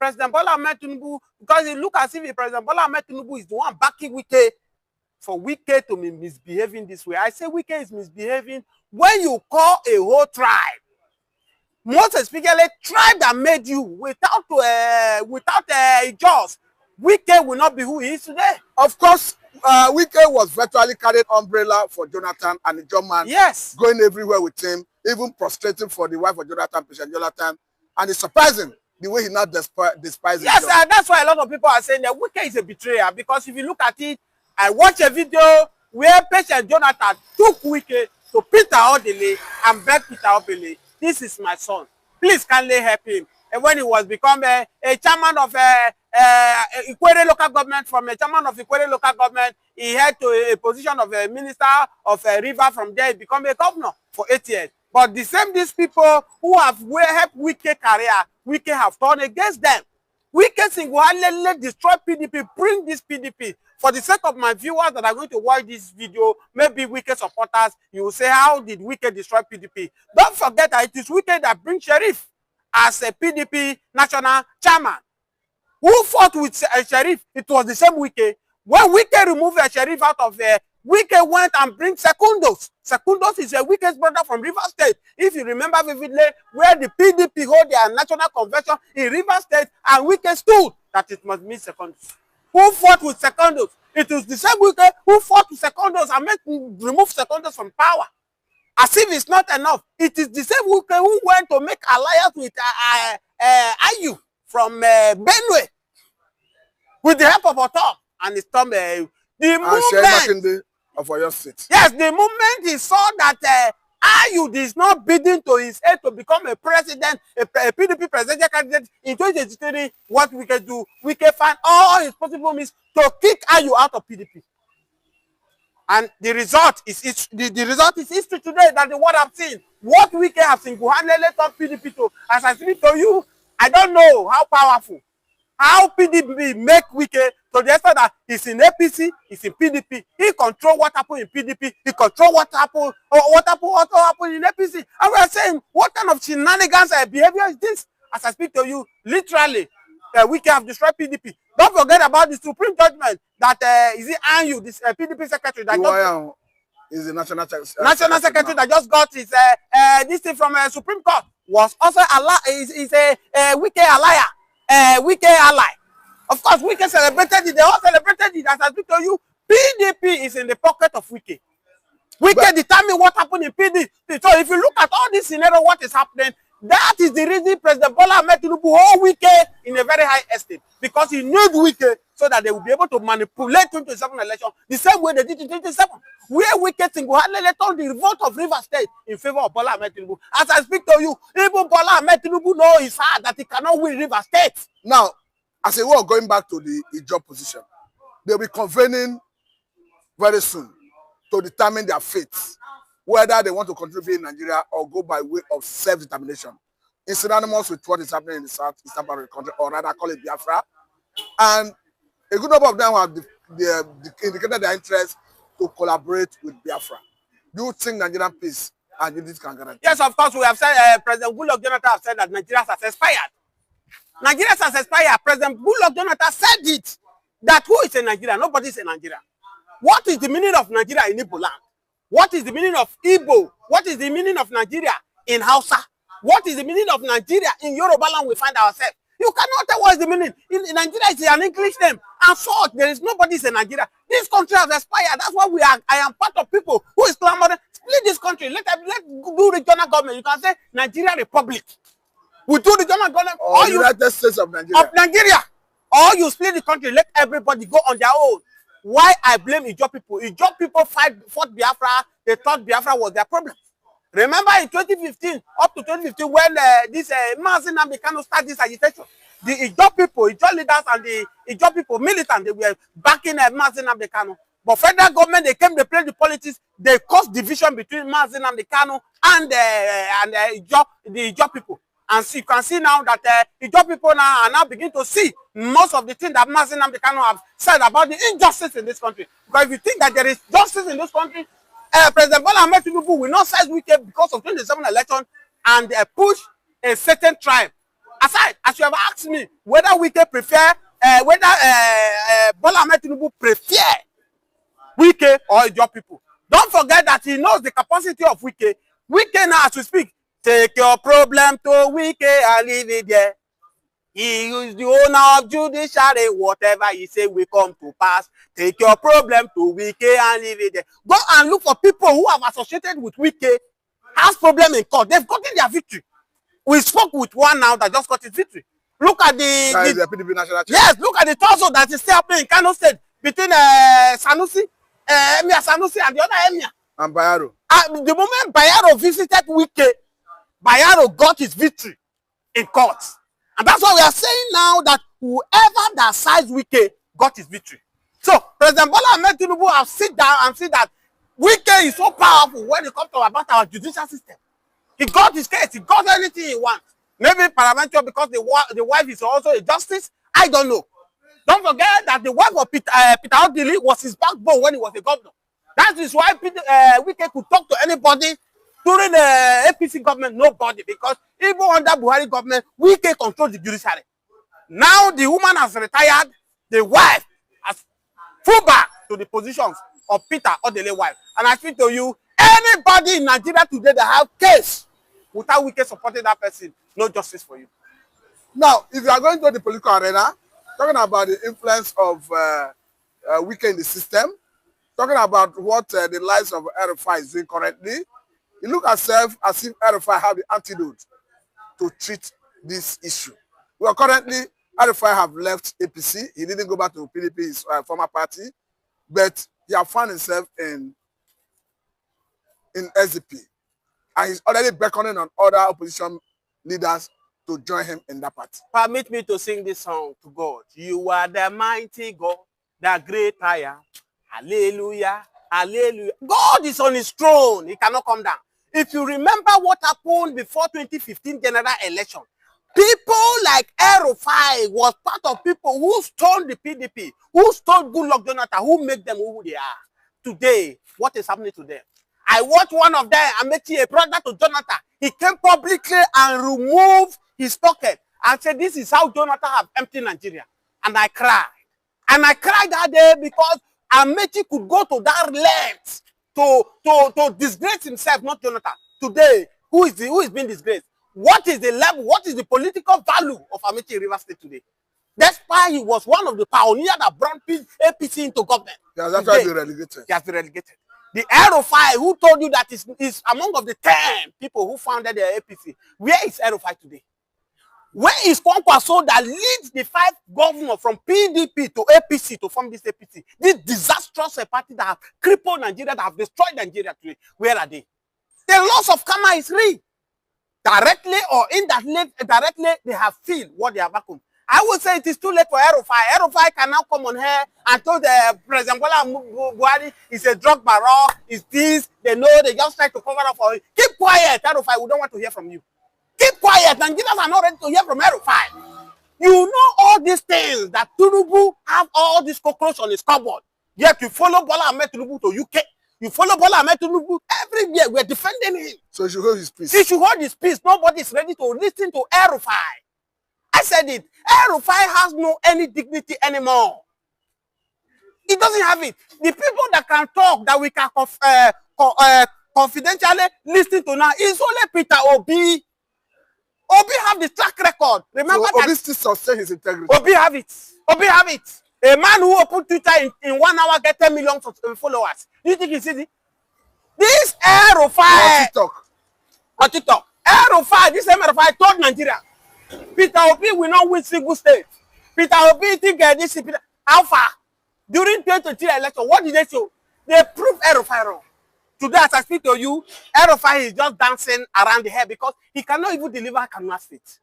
President Bola Ahmed Tinubu, because it look as if President Bola Ahmed Tinubu is the one backing Wike, for Wike to be misbehaving this way. I say Wike is misbehaving when you call a whole tribe, most especially tribe that made you, without a judge, Wike will not be who he is today. Of course, Wike was virtually carried umbrella for Jonathan and the German. Yes. Going everywhere with him, even prostrating for the wife of Jonathan, President Jonathan. And it's surprising the way he now despises. Yes, that's why a lot of people are saying that Wike is a betrayer. Because if you look at it, I watched a video where President Jonathan took Wike to Peter Odele and begged Peter Odele, this is my son. Please kindly help him. And when he was become a chairman of Ikwere local government, from a chairman of Ikwere local government, he had to a position of a minister of a river. From there, he became a governor for 8 years. But these people who have helped Wike career, Wike have turned against them. Wike single-handedly destroy PDP, bring this PDP. For the sake of my viewers that are going to watch this video, maybe Wike supporters, you will say, how did Wike destroy PDP? Don't forget that it is Wike that brings Sheriff as a PDP national chairman. Who fought with a Sheriff? It was the same Wike. When Wike removed a Sheriff out of there, Wike went and bring Secundos. Secundos is a Wike's brother from River State. If you remember vividly, where the PDP hold their national convention in River State, and Wike stood that it must meet Secundos. Who fought with Secundos? It was the same Wike who fought with Secundos and remove Secundos from power. As if it's not enough. It is the same Wike who went to make alliance with Ayu from Benue with the help of Otor and his thumb. The movement of your seat. Yes, the moment he saw that Ayu is not bidding to his head to become a president, a PDP presidential candidate in 2023, what we can do, we can find all his possible means to kick Ayu out of PDP. And the result is history today. That the what I've seen. What we can have single-handedly turned PDP to. As I speak to you, I don't know how powerful, how PDP make Wike to the extent that he's in APC, he's in PDP. He control what happened in PDP. He control what happened in APC. And we are saying, what kind of shenanigans behavior is this? As I speak to you, literally, Wike have destroyed PDP. Don't forget about the Supreme judgment that is it Anyu, this PDP secretary that is the national secretary that just got his this thing from Supreme Court, was also is a Wike ally, Wike ally. Of course, Wike celebrated it. They all celebrated it. As I speak to you, PDP is in the pocket of Wike. Wike determine what happened in PDP. So if you look at all this scenario, what is happening, that is the reason President Bola Ahmed Tinubu hold Wike in a very high esteem, because he needs Wike so that they will be able to manipulate 2027 election the same way they did in 2027, where Wike single-handedly turned the revolt of River State in favor of Bola Ahmed Tinubu. As I speak to you, even Bola Ahmed Tinubu knows his heart that he cannot win River State. Now, as a way of going back to the job position, they'll be convening very soon to determine their fate, whether they want to contribute in Nigeria or go by way of self-determination. In synonymous with what is happening in the southeastern part of the country, or rather call it Biafra. And a good number of them have indicated their interest to collaborate with Biafra. Do you think Nigerian peace and unity can guarantee? Yes, of course. We have said, President Goodluck Jonathan have said that Nigeria has expired. Nigeria has expired. President Goodluck Jonathan said it. That who is in Nigeria? Nobody is in Nigeria. What is the meaning of Nigeria in Igbo land? What is the meaning of Igbo? What is the meaning of Nigeria in Hausa? What is the meaning of Nigeria in Yoruba land we find ourselves? You cannot tell what is the meaning. In Nigeria, it's an English name. And so there is nobody in Nigeria. This country has expired. That's why I am part of people who is clamoring. Split this country. Let do regional government. You can say Nigeria Republic. We do regional government. Or United States of Nigeria. Of Nigeria. Or you split the country. Let everybody go on their own. Why I blame Ijaw people? Ijaw people fought Biafra. They thought Biafra was their problem. Remember in 2015, up to 2015, when this Mazi Nnamdi Kanu started this agitation, the Ijaw people, Ijaw leaders and the Ijaw people, militants, they were backing Mazi Nnamdi Kanu. But federal government, they came, they played the politics, they caused division between Mazi Nnamdi Kanu and the Ijaw people. And so you can see now that Ijaw people now are now beginning to see most of the things that Mazi Nnamdi Kanu have said about the injustice in this country. Because if you think that there is justice in this country, President Bola Ahmed Tinubu will not side Wike because of 2027 election and push a certain tribe Aside, as you have asked me whether Wike prefer, Bola Ahmed Tinubu prefer Wike or your people. Don't forget that he knows the capacity of Wike. Wike now, as we speak, take your problem to Wike and leave it there. He is the owner of judiciary. Whatever he say will come to pass. Take your problem to Wike and leave it there. Go and look for people who have associated with Wike, has problem in court. They've gotten their victory. We spoke with one now that just got his victory. Look at the PDP national chair. Yes, look at the tussle that is still happening in Kano State between Sanusi, Emir Sanusi and the other Emir. And Bayero. The moment Bayero visited Wike, Bayero got his victory in court. And that's why we are saying now that whoever that sides Wike got his victory. So President Bola Ahmed Tinubu have sit down and see that Wike is so powerful when it comes to about our judicial system. He got his case. He got anything he wants. Maybe parliamentary because the wife is also a justice. I don't know. Don't forget that the wife of Peter Odili was his backbone when he was a governor. That is why Wike could talk to anybody during the APC government, nobody, because even under Buhari government, Wike controls the judiciary. Now the woman has retired, the wife has full back to the positions of Peter Odili's wife. And I speak to you, anybody in Nigeria today that have case without Wike supporting that person, no justice for you. Now, if you are going to the political arena, talking about the influence of Wike in the system, talking about what the lives of RFI is doing currently, you look at yourself as if RFI have the antidote to treat this issue. Well, currently, RFI have left APC. He didn't go back to PDP, his former party, but he has found himself in SDP. And he's already beckoning on other opposition leaders to join him in that party. Permit me to sing this song to God. You are the mighty God, the great I am. Hallelujah, hallelujah. God is on his throne. He cannot come down. If you remember what happened before 2015 general election, people like Erufai was part of people who stole the PDP, who stole Goodluck Jonathan, who made them who they are. Today, what is happening to them? I watched one of them, Amechi, a brother to Jonathan. He came publicly and removed his pocket and said, this is how Jonathan have emptied Nigeria. And I cried. And I cried that day because Amechi could go to that length to disgrace himself, not Jonathan. Today, who is being disgraced? What is the level, what is the political value of Amechi in River State today? That's why he was one of the pioneers that brought APC into government. He has actually been relegated. He has been relegated. The Erufai who told you that is among of the 10 people who founded the APC. Where is Erufai today? Where is Kwankwaso that leads the 5 governors from PDP to APC to form this APC? This disastrous party that have crippled Nigeria, that have destroyed Nigeria today. Where are they? The loss of karma is real. Directly or indirectly, they have feel what they have back home. I would say it is too late for Erufai. Erufai can now come on here and tell the President Bola Buhari is a drug baron, is this, they know, they just try to cover up for it. Keep quiet, Erufai, we don't want to hear from you. Keep quiet, Nigerians are not ready to hear from Erufai. You know all these things, that Tinubu have all these cockroaches on his cupboard. Yet you follow Bola Ahmed Tinubu to UK. You follow Bola Ahmed Tinubu every year, we're defending him. So he should hold his peace. He should hold his peace. Nobody is ready to listen to Erufai. I said it. Erufai has no any dignity anymore. He doesn't have it. The people that can talk, that we can confidentially listen to now, is only Peter Obi. Obi have the track record. Remember so that Obi still sustain his integrity. Obi have it. Obi have it. A man who opened Twitter in 1 hour get 10 million followers. Do you think he's easy? This Erufai. On TikTok. Erufai, this Erufai told Nigeria. Peter Obi will not win single state. Peter Obi think this is how far? During 2023 election, what did they show? They proved Erufai wrong. Today, as I speak to you, Erufai is just dancing around the hair because he cannot even deliver Kaduna State.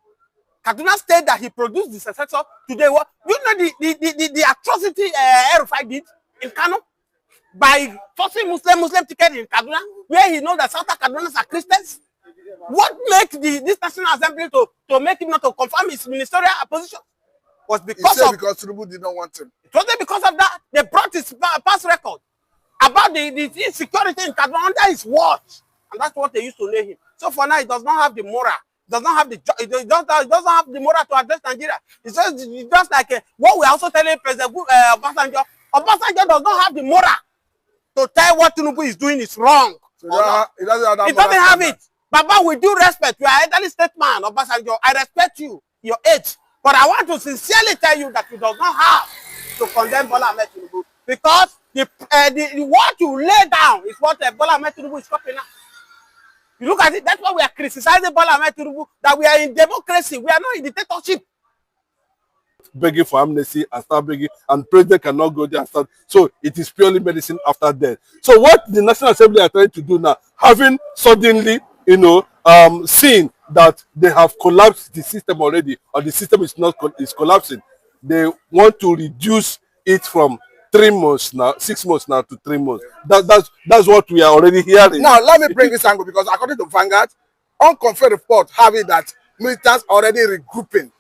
Kaduna State that he produced the successor today. What you know the atrocity Erufai did in Kano by forcing Muslim ticket in Kaduna, where he knows that South Kadunans are Christians. What makes this National Assembly to make him not to confirm his ministerial position was because Tinubu did not want him. It wasn't because of that. They brought his past record about the insecurity in Kaduna under his watch, and that's what they used to name him. So for now, he does not have the moral does not have the doesn't have the moral to address Nigeria. It's just like what we are also telling President Obasanjo. Obasanjo does not have the moral to tell what Tinubu is doing is wrong. So he doesn't have it. Baba, with due respect, you are elderly statesman, Obasanjo. I respect you, your age. But I want to sincerely tell you that you do not have to condemn Bola Ahmed Tinubu, because what you lay down is what Bola Ahmed Tinubu is copying now. You look at it, that's why we are criticizing Bola Ahmed Tinubu, that we are in democracy. We are not in dictatorship. Begging for amnesty and start begging, and president cannot go there and start. So it is purely medicine after death. So what the National Assembly are trying to do now, having suddenly, seen that they have collapsed the system already, or the system is collapsing, they want to reduce it from 3 months now, 6 months now, to 3 months. That's what we are already hearing. Now let me bring this angle, because according to Vanguard, unconfirmed report having that militants already regrouping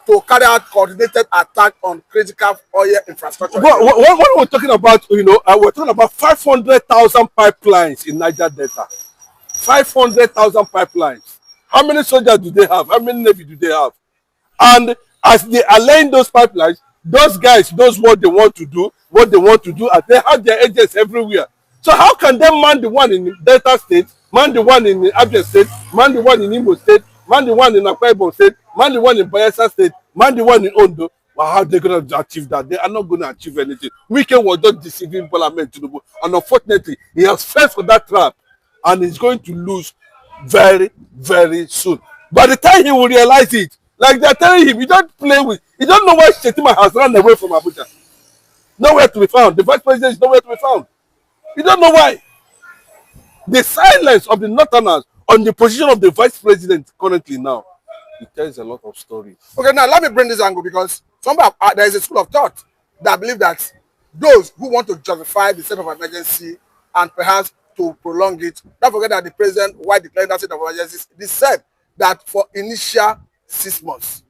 to carry out coordinated attack on critical oil infrastructure. What we're talking about, we're talking about 500,000 pipelines in Niger Delta. 500,000 pipelines. How many soldiers do they have? How many navy do they have? And as they are laying those pipelines, those guys knows what they want to do, and they have their agents everywhere. So how can they man the one in Delta State, man the one in Abia State, man the one in Imo State, man the one in Akwa Ibom State, man the one in Bayelsa State, man the one in Ondo? Well, how are they going to achieve that? They are not going to achieve anything. Wike was just deceiving Bola Ahmed Tinubu, and unfortunately, he has fallen for that trap, and he's going to lose very, very soon. By the time he will realize it, like they're telling him, you don't play with, you don't know why Shetima has run away from Abuja. Nowhere to be found. The vice president is nowhere to be found. You don't know why. The silence of the Northerners on the position of the vice president currently now, it tells a lot of stories. Okay, now let me bring this angle, because there is a school of thought that believe that those who want to justify the state of emergency and perhaps to prolong it, don't forget that the president, while declaring that state of emergency, he said that for initial 6 months.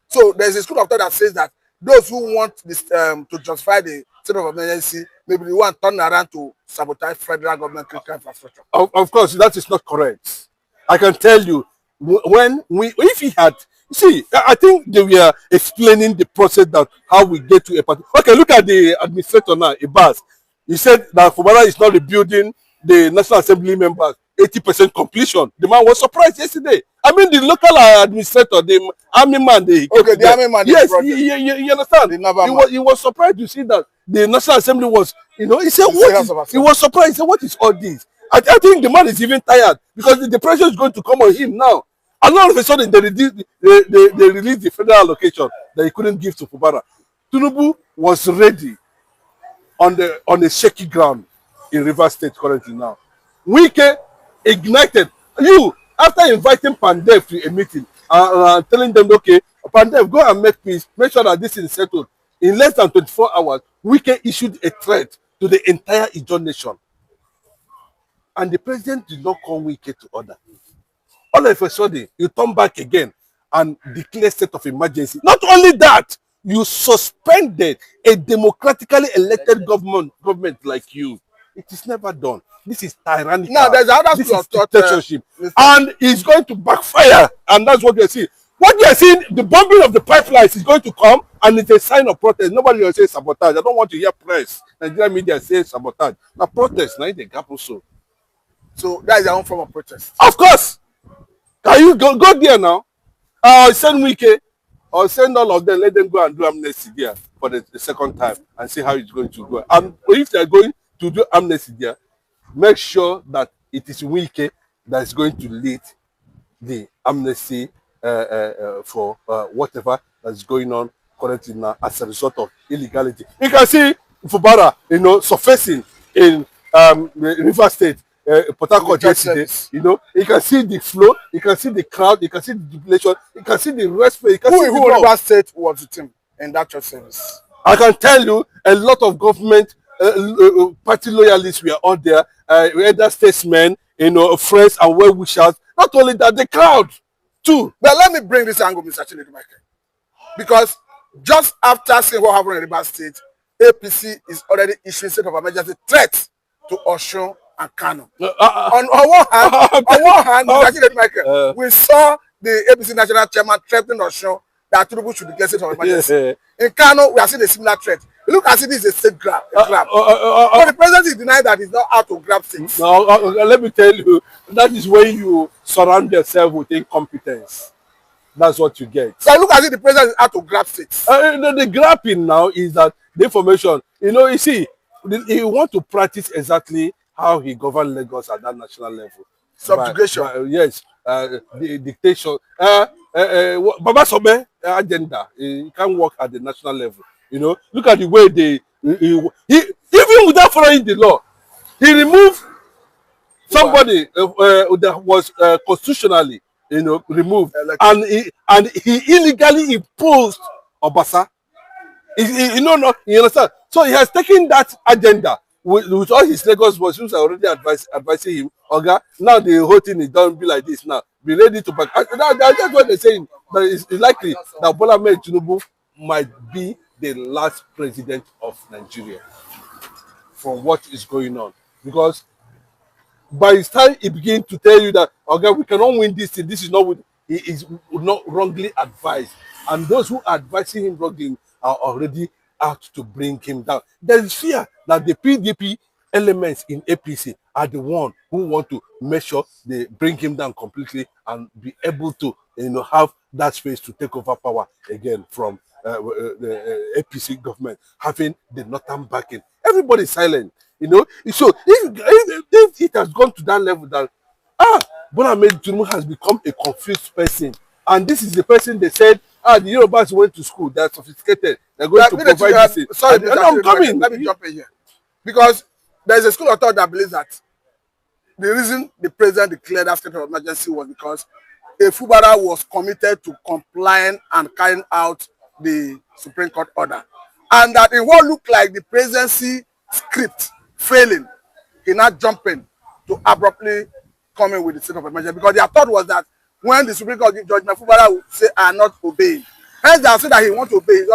So there's a school of thought that says that those who want this to justify the state of emergency, maybe they want to turn around to sabotage federal government critical infrastructure. Of course, that is not correct. I can tell you, if he had, see, I think they were explaining the process that how we get to a party. Okay, look at the administrator now, Ibas. He said that Fubara is not rebuilding the National Assembly members 80% completion. The man was surprised yesterday. I mean, the local administrator, the army man, the army man. Yes, you understand. He was surprised to see that the National Assembly was, he said, he was surprised. He said, what is all this? I think the man is even tired, because the pressure is going to come on him now. And all of a sudden, they released the federal allocation that he couldn't give to Fubara. Tinubu was ready on a shaky ground in Rivers State currently now. Wike ignited. After inviting Pandev to a meeting, telling them, okay, Pandev, go and make peace, make sure that this is settled. In less than 24 hours, Wike issued a threat to the entire Ijaw nation. And the president did not call Wike to order. All of a sudden, you turn back again and declare state of emergency. Not only that, you suspended a democratically elected government like you. It is never done. This is tyrannical. Now, there's another this school is of thought, dictatorship. And it's going to backfire. And that's what we are seeing. What you are seeing, the bombing of the pipelines is going to come, and it's a sign of protest. Nobody will say sabotage. I don't want to hear press. Nigerian media say sabotage. Now, protest, now they gap also. So that is their own form of protest. Of course. Can you go there now? Send Wike, or send all of them, let them go and do amnesty there for the second time and see how it's going to go. And if they're going to do amnesty there, make sure that it is Wike that is going to lead the amnesty for whatever that's going on currently now as a result of illegality. You can see Fubara, surfacing in River State, Port Harcourt yesterday. You can see the flow, you can see the crowd, you can see the jubilation, you can see the respect. Who River State was the team in that church service? I can tell you, a lot of government party loyalists were on there, elder statesmen, friends and well-wishers. Not only that, the crowd too. But let me bring this angle, Mr. Chinedu Michael. Because just after seeing what happened in River State, APC is already issuing state of emergency threats to Osun and Kano. On one hand, Mr. Chinedu Michael, we saw the APC national chairman threatening Osun that Tinubu should declare state of emergency. In Kano, we are seeing a similar threat. You look as if this is a state grab. But the president is denying that he's not out to grab things. No, let me tell you, that is when you surround yourself with incompetence. That's what you get. So I look as if the president is out to grab things. The grabbing now is that the information, you see, he want to practice exactly how he governed Lagos at that national level. Subjugation. Yes, the dictation. Baba Sobe agenda, he can't work at the national level. Look at the way he even without following the law, he removed somebody that was constitutionally, removed, and he illegally imposed Obasa. You understand? So he has taken that agenda with all his Lagos boys who are already advising him. Okay, now the whole thing is done be like this now. Be ready to back. That's what they're saying. But it's likely that Bola Ahmed Tinubu might be the last president of Nigeria from what is going on. Because by his time he begin to tell you that, okay, we cannot win this thing, this is not what he is not wrongly advised. And those who are advising him wrongly are already out to bring him down. There is fear that the PDP elements in APC are the one who want to make sure they bring him down completely and be able to have that space to take over power again from the APC government, having the northern backing. Everybody is silent, So if it has gone to that level that Bola Ahmed Tinubu has become a confused person, and this is the person they said, the Yorubas went to school, they're sophisticated, they're going to provide this. Sorry, I'm coming. Let me jump in here. Because there's a school of thought that believes that the reason the president declared that state of emergency was because a Fubara was committed to complying and carrying out the Supreme Court order. And that in what looked like the presidency script failing, he not jumping to abruptly come in with the state of emergency. Because their thought was that when the Supreme Court give judgment, Fubara would say, I am not obeying. Hence, they have said that he wants to obey.